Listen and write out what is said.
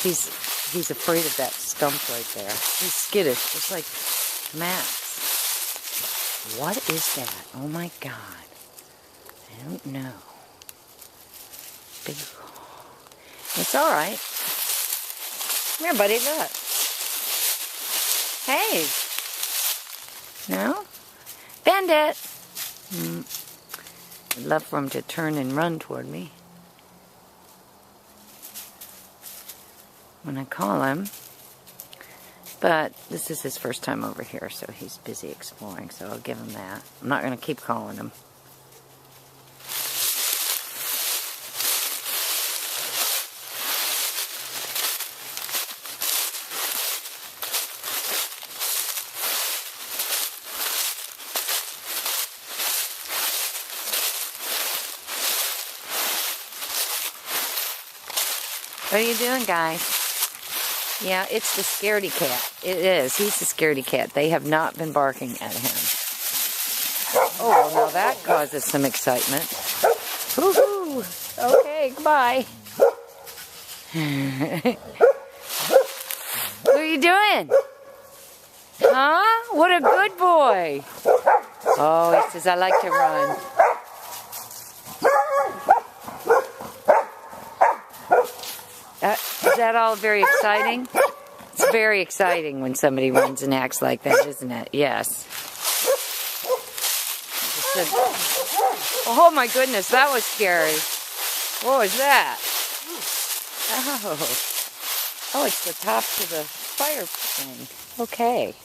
He's afraid of that stump right there. He's skittish, just like Max. What is that? Oh my God. I don't know. Big. It's all right. Come here, buddy. Look. Hey. No? Bend it. I'd love for him to turn and run toward me when I call him. But this is his first time over here, so he's busy exploring, so I'll give him that. I'm not going to keep calling him. What are you doing, guys? Yeah, it's the scaredy cat. It is. He's the scaredy cat. They have not been barking at him. Oh, well, now that causes some excitement. Woohoo! Okay, goodbye. What are you doing? Huh? What a good boy. Oh, he says, I like to run. Is that all very exciting? It's very exciting when somebody runs and acts like that, isn't it? Yes. Oh my goodness, that was scary. What was that? Oh, it's the top to the fire thing. Okay.